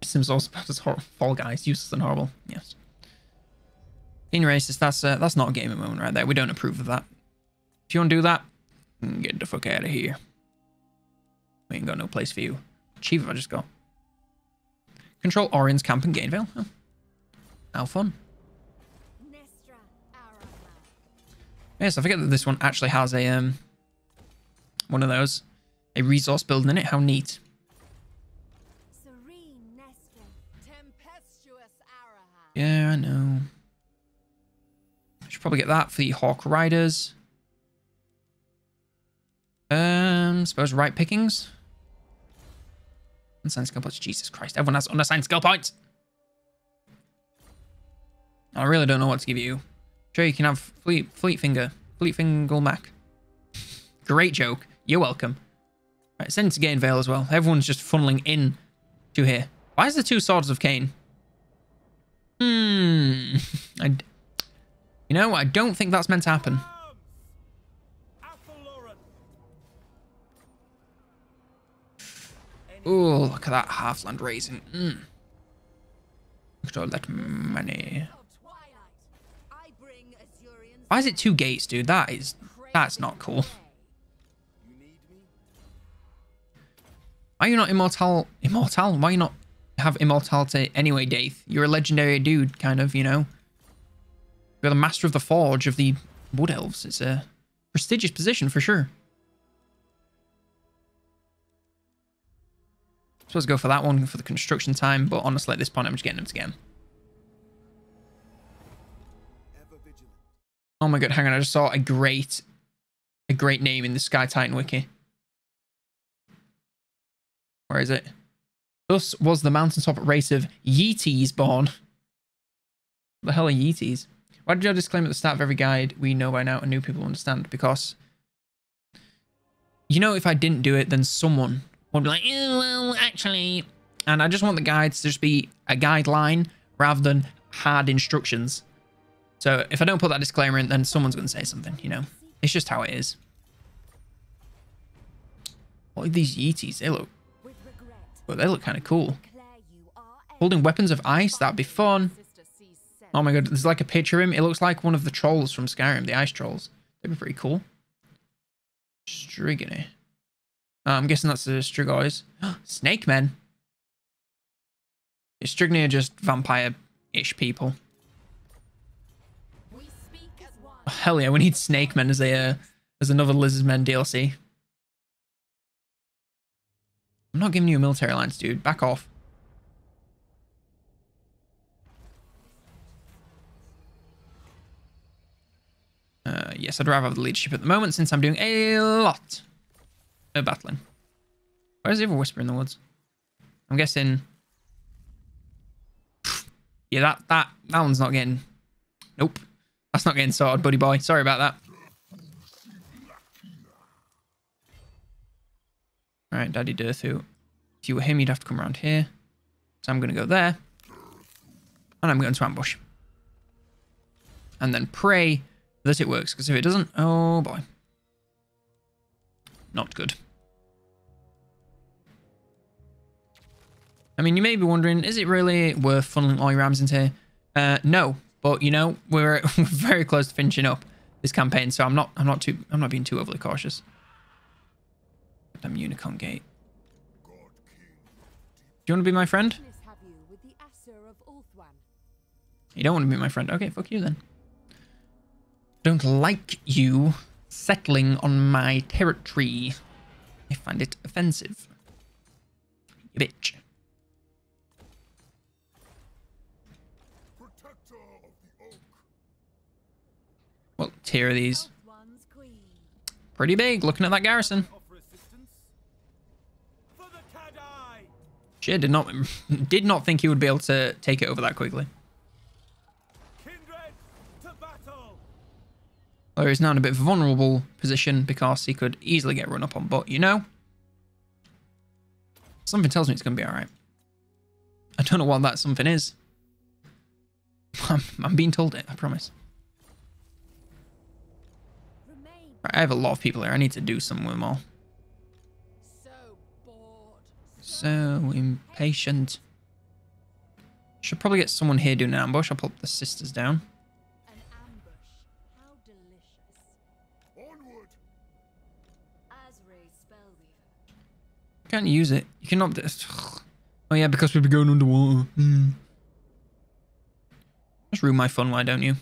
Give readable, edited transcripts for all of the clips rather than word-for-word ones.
Sims also as Fall Guys, useless and horrible. Yes. Being racist, that's not a gaming moment right there. We don't approve of that. If you want to do that, get the fuck out of here. We ain't got no place for you. Chief, I just got. Control Orion's camp in Gainvale. Oh. How fun. Yes, I forget that this one actually has a one of those, a resource building in it. How neat. Yeah, I know. I should probably get that for the Hawk Riders. Suppose right pickings. Unassigned skill points. Jesus Christ, everyone has unassigned skill points. I really don't know what to give you. Sure, you can have Fleet Finger Mac. Great joke. You're welcome. Right, send it to Gainvale as well. Everyone's just funneling in to here. Why is there 2 Swords of Cain? You know, I don't think that's meant to happen. Oh, look at that Halfland raising. Look at all that money. Why is it 2 gates, dude? That's not cool. Why are you not immortal? Why you not have immortality anyway, Daith? You're a legendary dude, kind of, you know. You're the master of the forge of the Wood Elves. It's a prestigious position for sure. I'm supposed to go for that one for the construction time, but honestly, at this point, I'm just getting them to get him. Oh my god, hang on, I just saw a great name in the Sky Titan wiki. Where is it? Thus was the mountaintop race of Yeeties born. What the hell are Yeeties? Why did you disclaim at the start of every guide we know by now and new people understand? Because, you know, if I didn't do it, then someone would be like, oh, well, actually. And I just want the guides to just be a guideline rather than hard instructions. So if I don't put that disclaimer in, then someone's going to say something, you know. It's just how it is. What are these Yeeties? They look kind of cool. Holding weapons of ice, that'd be fun. Oh my god, there's like a picture of him. It looks like one of the trolls from Skyrim, the ice trolls. That'd be pretty cool. Strigony. I'm guessing that's the Strigoi. Snake men. Strigony are just vampire-ish people. Oh, hell yeah, we need Snake men as another Lizard Men DLC. I'm not giving you a military alliance, dude. Back off. Yes, I'd rather have the leadership at the moment since I'm doing a lot of battling. Where's the other Whisper in the Woods? I'm guessing... Yeah, that one's not getting... Nope. That's not getting sorted, buddy boy. Sorry about that. Alright, Daddy Durthu. If you were him, you'd have to come around here. So I'm going to go there. And I'm going to ambush. And then pray that it works. Because if it doesn't, oh boy. Not good. I mean, you may be wondering, is it really worth funneling all your rams into here? No. But, you know, we're very close to finishing up this campaign. So I'm not being too overly cautious. Damn Unicorn Gate. Do you want to be my friend? You don't want to be my friend. Okay, fuck you then. Don't like you settling on my territory. I find it offensive. You bitch. What tier are these? Pretty big, looking at that garrison. Shit, did not think he would be able to take it over that quickly. Well, he's now in a bit of a vulnerable position because he could easily get run up on, but you know, something tells me it's going to be alright. I don't know what that something is. I'm being told it, I promise. Right, I have a lot of people here. I need to do something with them all. So impatient. Should probably get someone here doing an ambush. I'll put the sisters down. An ambush. How delicious. Onward. Azrae's spellweaver. Can't use it. You cannot. Oh yeah, because we'd be going underwater. Just ruin my fun, why don't you?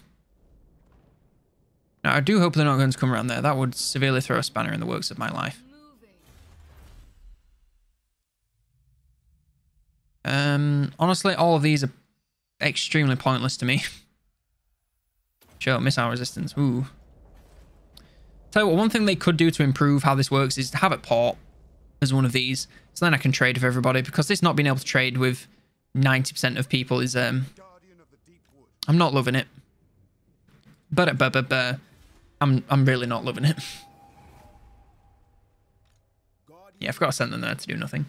Now, I do hope they're not going to come around there. That would severely throw a spanner in the works of my life. Honestly, all of these are extremely pointless to me. Sure, missile resistance. Ooh. Tell you what, one thing they could do to improve how this works is to have it port as one of these. So then I can trade with everybody, because this not being able to trade with 90% of people is, I'm not loving it. But I'm really not loving it. Yeah, I forgot to send them there to do nothing.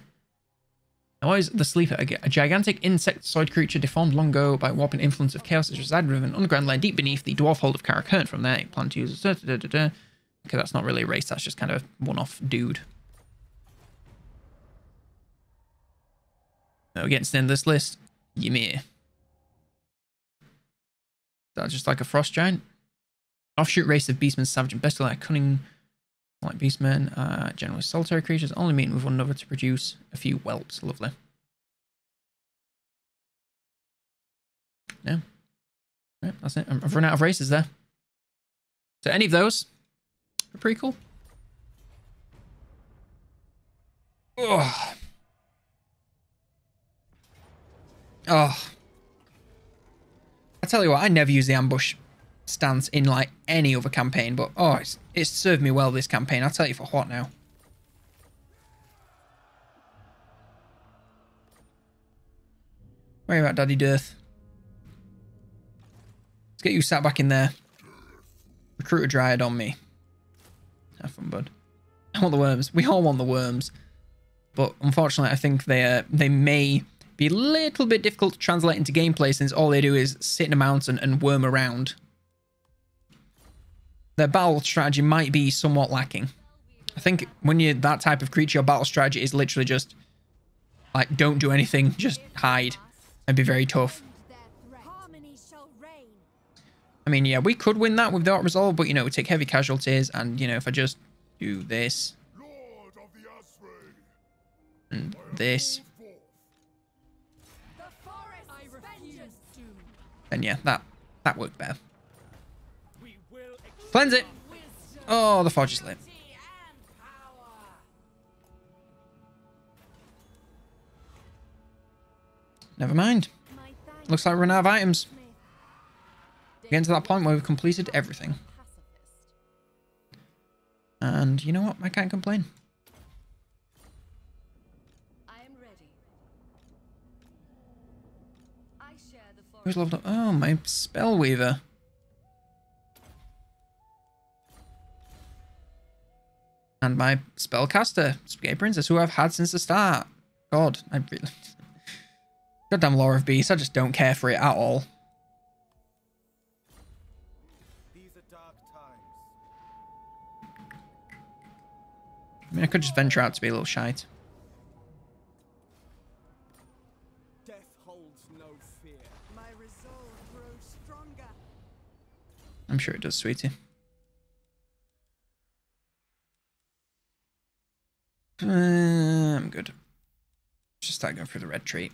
Now, why is the Sleeper? A gigantic insectoid creature deformed long ago by warping influence of chaos has resided within an underground lair deep beneath the dwarf hold of Karakurt. From there, plan to use it. Okay, that's not really a race. That's just kind of a one-off dude. Now we're getting to the end of this list. Ymir. That's just like a frost giant. Offshoot race of beastmen, savage and bestial, like cunning, like beastmen, generally solitary creatures, only meeting with one another to produce a few whelps. Lovely. Yeah. Right, that's it. I've run out of races there. So any of those are pretty cool. Oh. Oh. I tell you what, I never use the ambush stance in like any other campaign, but oh, it's served me well this campaign. I'll tell you for what now. Where are you at, Daddy Dearth? Let's get you sat back in there. Recruit a dryad on me. Have fun, bud. I want the worms. We all want the worms. But unfortunately, I think they may be a little bit difficult to translate into gameplay, since all they do is sit in a mountain and worm around. Their battle strategy might be somewhat lacking. I think when you're that type of creature, your battle strategy is literally just like, don't do anything, just hide and be very tough. I mean, yeah, we could win that without resolve, but you know, we take heavy casualties, and you know, if I just do this and this, then yeah, that worked better. Cleanse it. Oh, the forge is lit. Never mind. Looks like we're running out of items. We're getting to that point where we've completed everything. And you know what? I can't complain. Who's leveled up? Oh, my Spellweaver. And my Spellcaster, Spaghetti Princess, who I've had since the start. God, I really... Goddamn Lore of Beasts, I just don't care for it at all. These are dark times. I mean, I could just venture out to be a little shite. Death holds no fear. My resolve grows stronger. I'm sure it does, sweetie. I'm good. Just start going through the red tree.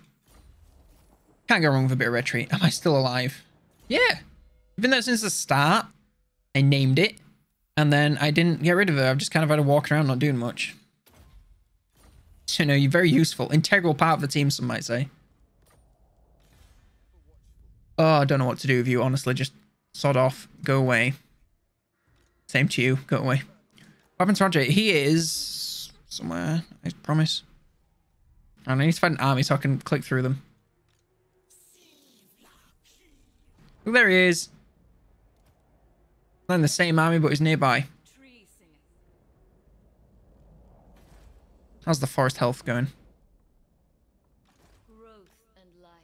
Can't go wrong with a bit of red tree. Am I still alive? Yeah. I've been there since the start. I named it. And then I didn't get rid of it. I've just kind of had to walk around not doing much. So, you know, you're very useful. Integral part of the team, some might say. Oh, I don't know what to do with you, honestly. Just sod off. Go away. Same to you. Go away. What happened to Roger? He is... somewhere, I promise. I need to find an army so I can click through them. Oh, there he is. Not in the same army, but he's nearby. How's the forest health going?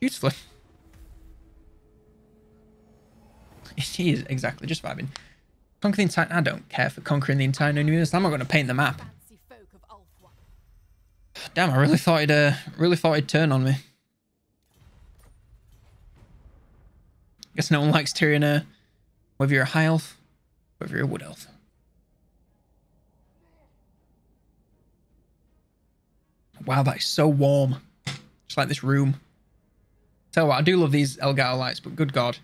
Beautifully. He is, exactly, just vibing. Conquer the entire... I don't care for conquering the entire known universe. I'm not going to paint the map. Damn, I really thought he'd turn on me. Guess no one likes Tyrion, whether you're a high elf, whether you're a wood elf. Wow, that is so warm. Just like this room. Tell you what, I do love these Elgato lights, but good God.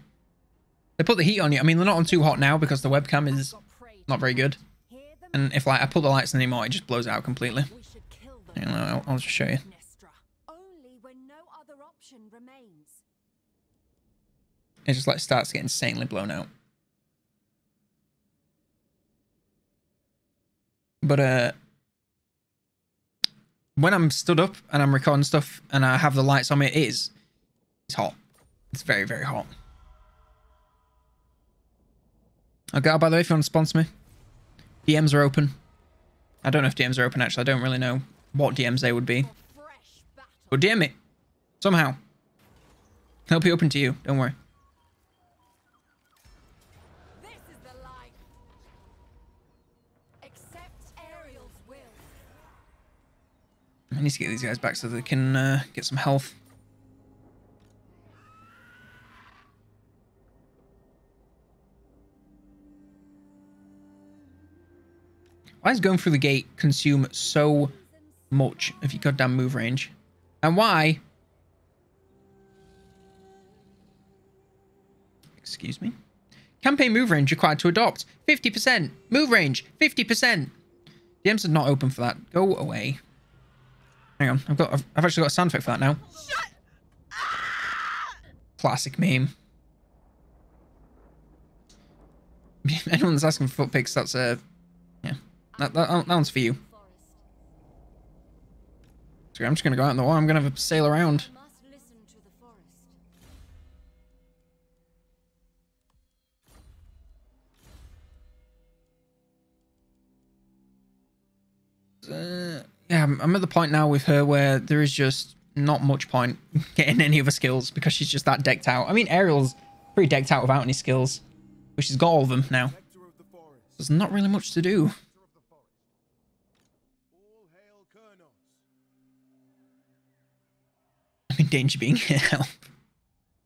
They put the heat on you. I mean, they're not on too hot now because the webcam is not very good. And if like I put the lights on anymore, it just blows out completely. You know, I'll just show you. Only when no other option remains. It just like starts getting insanely blown out. But when I'm stood up and I'm recording stuff and I have the lights on me, it's hot. It's very, very hot. Okay, by the way, if you want to sponsor me, DMs are open. I don't know if DMs are open, actually. I don't really know what DMs they would be. But DM me. Somehow. I'll be open to you. Don't worry. This is the life. Accept Ariel's will. I need to get these guys back so they can get some health. Why does going through the gate consume so much of your goddamn move range? And why? Excuse me? Campaign move range required to adopt. 50%. Move range. 50%. DMs are not open for that. Go away. Hang on. I've actually got a sound effect for that now. Shut! Classic meme. Anyone that's asking for foot pics, that's yeah. That one's for you. So I'm just gonna go out in the water. I'm gonna have a sail around. Must listen to the forest. Yeah, I'm at the point now with her where there is just not much point getting any other skills because she's just that decked out. I mean, Ariel's pretty decked out without any skills, but she's got all of them now. There's not really much to do. I'm in danger being here. Help.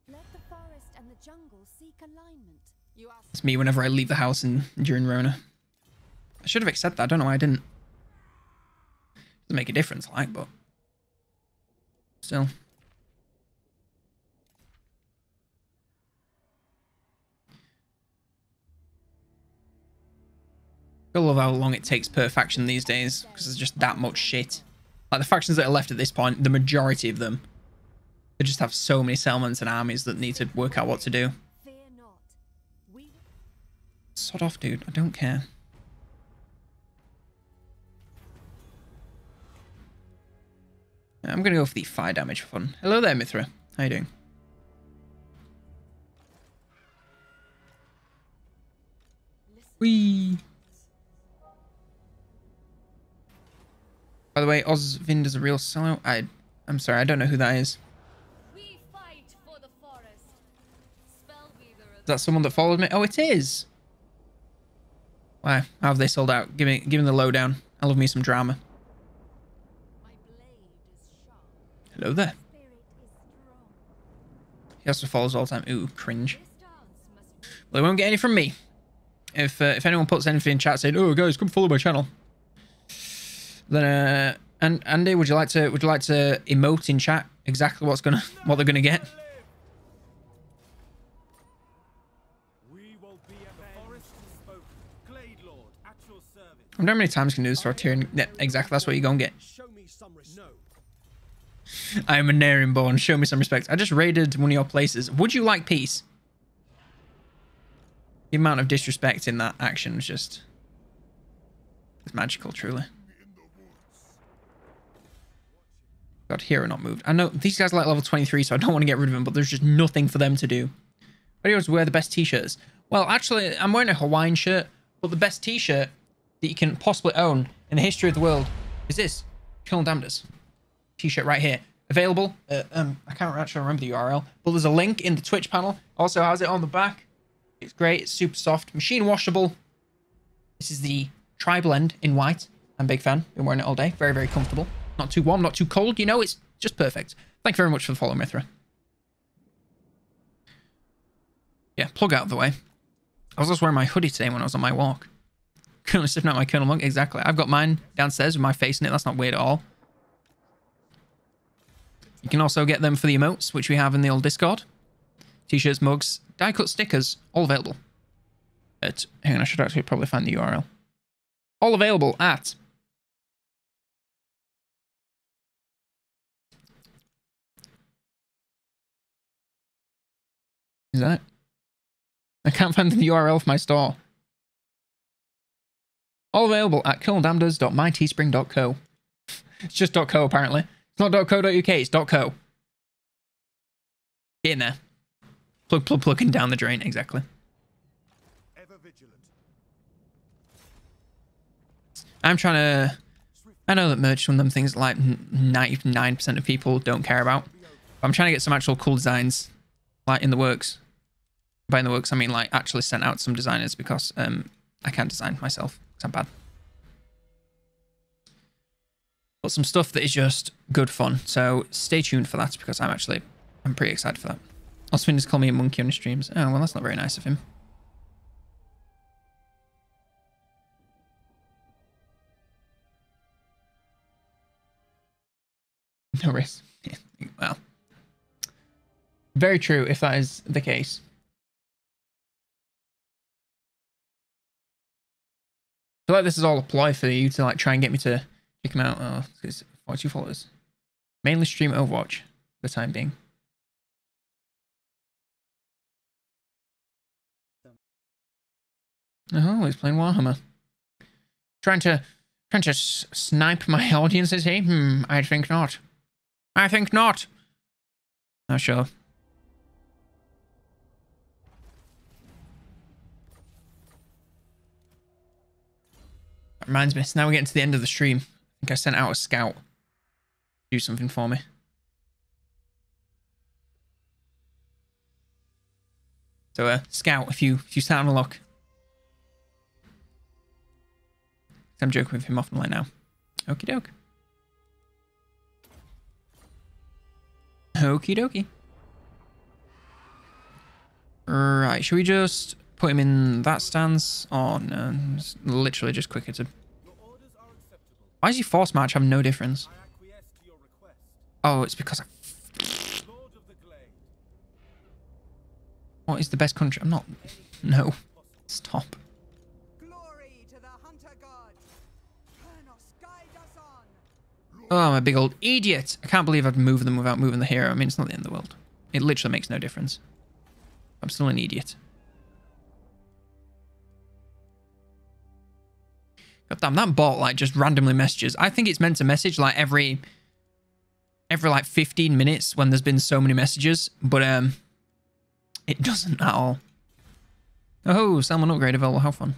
Let the forest and the jungle seek alignment. You ask It's me whenever I leave the house during Rona. I should have accepted that. I don't know why I didn't. Doesn't make a difference, like, but still. I love how long it takes per faction these days because there's just that much shit. Like the factions that are left at this point, the majority of them, they just have so many settlements and armies that need to work out what to do. fear not. We Sod off, dude. I don't care. I'm gonna go for the fire damage for fun. Hello there, Mithra. How you doing? Whee! By the way, Osvind is a real sellout. I'm sorry, I don't know who that is. We fight for the forest. Is that someone that followed me? Oh, it is. Why? How have they sold out? Give me the lowdown. I love me some drama. My blade is sharp. Hello there. Spirit is strong. He also follows all the time. Ooh, cringe. This dance must Well, they won't get any from me. If anyone puts anything in chat saying, "Oh, guys, come follow my channel," then and Andy, would you like to emote in chat exactly what they're gonna get? We will be at the forest spoken. Glade Lord, at your service. I wonder how many times you can do this for Tyrion. Yeah, exactly. That's what you're gonna get. Show me some respect. No. I am a Narian born. Show me some respect. I just raided one of your places. Would you like peace? The amount of disrespect in that action was just... It's magical, truly. God, hero not moved. I know these guys are like level 23, so I don't want to get rid of them, but there's just nothing for them to do. Videos wear the best t-shirts. Well, actually, I'm wearing a Hawaiian shirt, but the best t-shirt that you can possibly own in the history of the world is this. COLONELDAMNEDERS. T-shirt right here. Available. I can't actually remember the URL, but there's a link in the Twitch panel. Also has it on the back. It's great. It's super soft. Machine washable. This is the tri-blend in white. I'm a big fan. Been wearing it all day. Very, very comfortable. Not too warm, not too cold. You know, it's just perfect. Thank you very much for the follow, Mithra. Yeah, plug out of the way. I was just wearing my hoodie today when I was on my walk. Currently sniffing out my Colonel Monk. Exactly. I've got mine downstairs with my face in it. That's not weird at all. You can also get them for the emotes, which we have in the old Discord. T-shirts, mugs, die-cut stickers, all available. Hang on, I should actually probably find the URL. All available at... Is that it? I can't find the URL for my store. All available at COLONELDAMNEDERS.myteespring.co. It's just .co apparently. It's not .co.uk, it's .co. Get in there. Plugging down the drain, exactly. Ever vigilant. I'm trying to... I know that merch is one of them things like 99% of people don't care about. But I'm trying to get some actual cool designs like in the works. By in the works, I mean like actually sent out some designers because I can't design myself because I'm bad. But some stuff that is just good fun. So stay tuned for that because I'm pretty excited for that. Also, just call me a monkey on his streams. Oh, well, that's not very nice of him. No risk. Well, very true if that is the case. I feel like this is all a ploy for you to like try and get me to kick him out. Oh, it's 42 followers. Mainly stream Overwatch for the time being. Oh, he's playing Warhammer. Trying to snipe my audience, is he? I think not. I think not. Not sure. That reminds me, so now we're getting to the end of the stream. I think I sent out a scout. Do something for me. So, scout, if you start on a look. I'm joking with him off the line now. Okie doke. Okie dokie. Right, should we just put him in that stance? Oh no, it's literally just quicker to... Why is he force march have no difference? Oh, it's because I... What is the best country? I'm not... No. Stop. Oh, I'm a big old idiot. I can't believe I'd move them without moving the hero. I mean, it's not the end of the world. It literally makes no difference. I'm still an idiot. God damn, that bot like just randomly messages. I think it's meant to message like every like 15 minutes when there's been so many messages, but it doesn't at all. Oh, salmon upgrade available. How fun.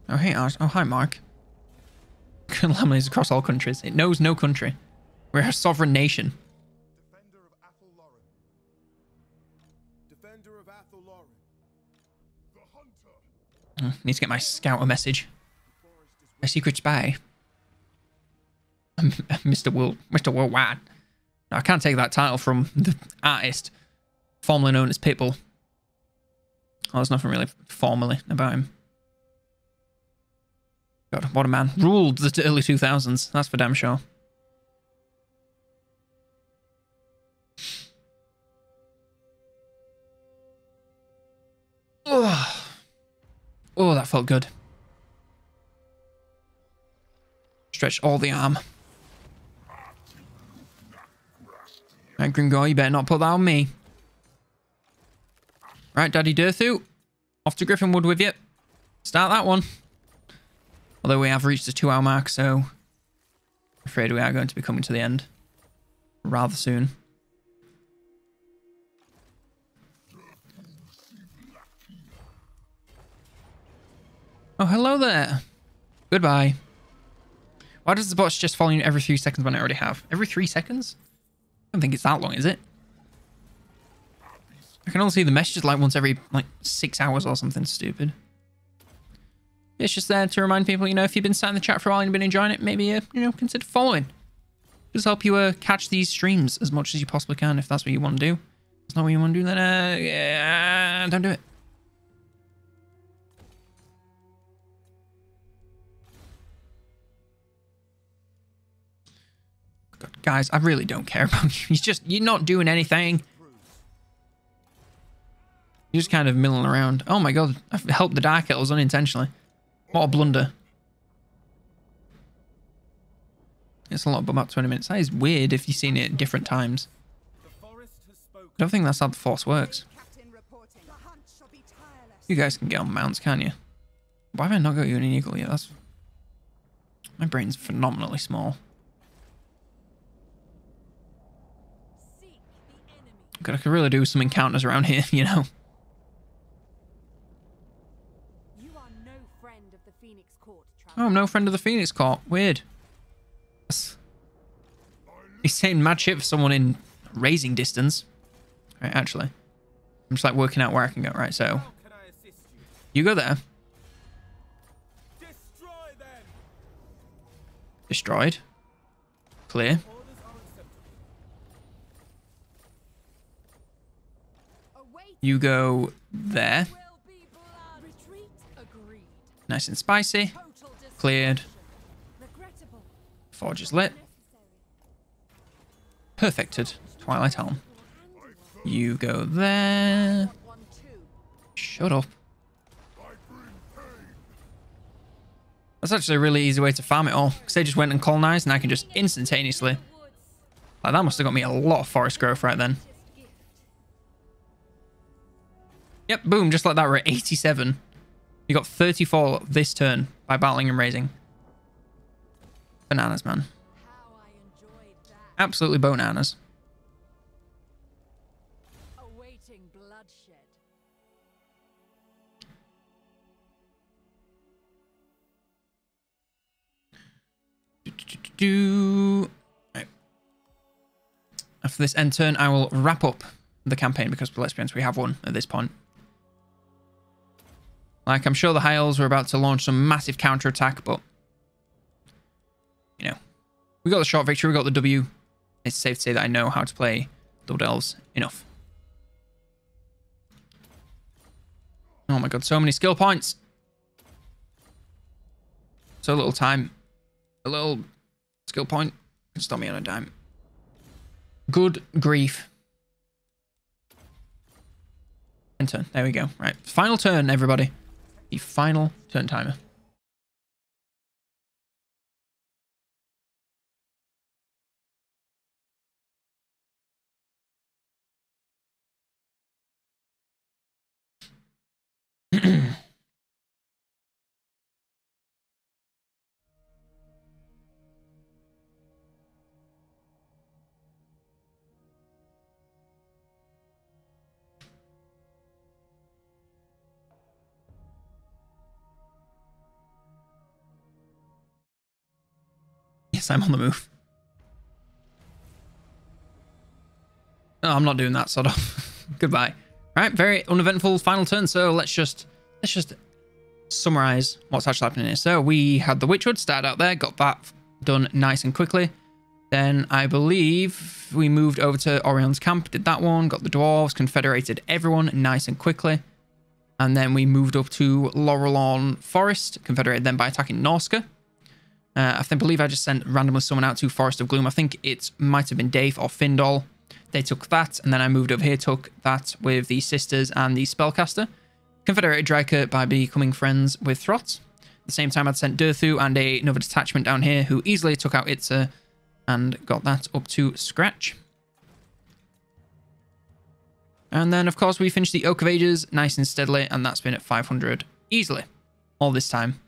Oh, hey, Art. Oh, hi, Mark. Laminates across all countries. It knows no country. We're a sovereign nation. Defender of Athel Lauren. Defender of Athel Lauren. The hunter. Need to get my scout a message. A secret spy. Mr. Worldwide. No, I can't take that title from the artist, formerly known as Pitbull. Oh, there's nothing really formally about him. God, what a man. Ruled the early 2000s. That's for damn sure. Oh, that felt good. Stretch all the arm. Right, Gringor, you better not put that on me. Right, Daddy Durthu. Off to Griffinwood with you. Start that one. Although we have reached the 2-hour mark, so I'm afraid we are going to be coming to the end rather soon. Oh, hello there. Goodbye. Why does the bot just follow you every 3 seconds when I already have? Every 3 seconds? I don't think it's that long, is it? I can only see the messages like once every like 6 hours or something stupid. It's just there to remind people, if you've been sat in the chat for a while and you've been enjoying it, maybe, consider following. Just help you catch these streams as much as you possibly can, if that's what you want to do. If it's not what you want to do, then yeah, don't do it. God, guys, I really don't care about you. You're not doing anything. You're just kind of milling around. Oh my god, I've helped the Dark Elves unintentionally. What a blunder. It's a lot, but about 20 minutes. That is weird if you've seen it at different times. I don't think that's how the Force works. You guys can get on mounts, can't you? Why have I not got you an eagle yet? That's... My brain's phenomenally small. God, I could really do some encounters around here, You are no friend of the Phoenix Court, Oh, I'm no friend of the Phoenix Court. Weird. He's saying mad shit for someone in raising distance. Right, actually. I'm just like working out where I can go. Right, so you go there. Destroyed. Clear. You go there. Nice and spicy. Cleared. Forge is lit. Perfected. Twilight Helm. You go there. Shut up. That's actually a really easy way to farm it all, because they just went and colonized and I can just instantaneously... Like, that must have got me a lot of forest growth right then. Yep, boom, just like that, we're at 87. You got 34 this turn by battling and raising. Bananas, man. Absolutely bananas. Awaiting bloodshed. Right. After this end turn, I will wrap up the campaign because, let's be honest, we have one at this point. Like, I'm sure the High Elves were about to launch some massive counter-attack, but, we got the short victory, we got the W. It's safe to say that I know how to play Blood Elves enough. Oh my god, so many skill points. So little time. A little skill point can stop me on a dime. Good grief. End turn. There we go. Right. Final turn, everybody. The final turn timer. Yes, I'm on the move. No, I'm not doing that, sort of. Goodbye. All right, very uneventful final turn. So let's just summarize what's actually happening here. So we had the Witchwood start out there, got that done nice and quickly. Then I believe we moved over to Orion's camp, did that one, got the dwarves, confederated everyone nice and quickly. And then we moved up to Laurelorn Forest, confederated them by attacking Norska. I believe I just sent randomly someone out to Forest of Gloom. I think it might have been Dave or Findall. They took that, and then I moved over here, took that with the Sisters and the Spellcaster. Confederated Dryker by becoming friends with Throt. At the same time, I'd sent Durthu and another detachment down here who easily took out Itza and got that up to scratch. And then, of course, we finished the Oak of Ages nice and steadily, and that's been at 500 easily all this time.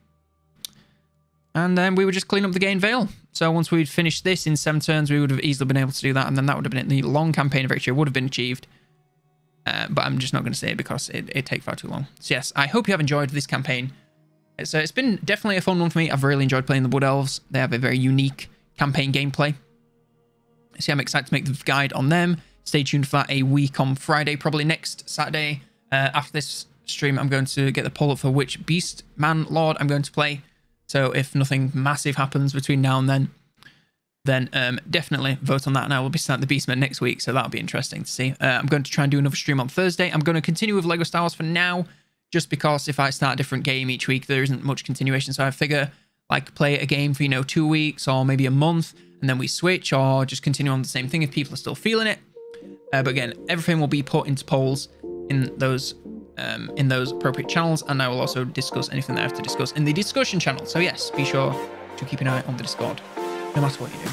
And then we would just clean up the Gain Vale. So once we'd finished this in 7 turns, we would have easily been able to do that. And then that would have been it. The long campaign victory would have been achieved. But I'm just not going to say it because it'd take far too long. So yes, I hope you have enjoyed this campaign. So it's been definitely a fun one for me. I've really enjoyed playing the Wood Elves. They have a very unique campaign gameplay. So I'm excited to make the guide on them. Stay tuned for that a week on Friday, probably next Saturday. After this stream, I'm going to get the poll up for which Beast Man Lord I'm going to play. So if nothing massive happens between now and then definitely vote on that. And I will be starting the Beastmen next week, so that'll be interesting to see. I'm going to try and do another stream on Thursday. I'm going to continue with LEGO Star Wars for now, just because if I start a different game each week, there isn't much continuation. So I figure, like, play a game for, 2 weeks or maybe a month, and then we switch, or just continue on the same thing if people are still feeling it. But again, everything will be put into polls in those appropriate channels, and I will also discuss anything that I have to discuss in the discussion channel. So yes, be sure to keep an eye on the Discord, no matter what you do.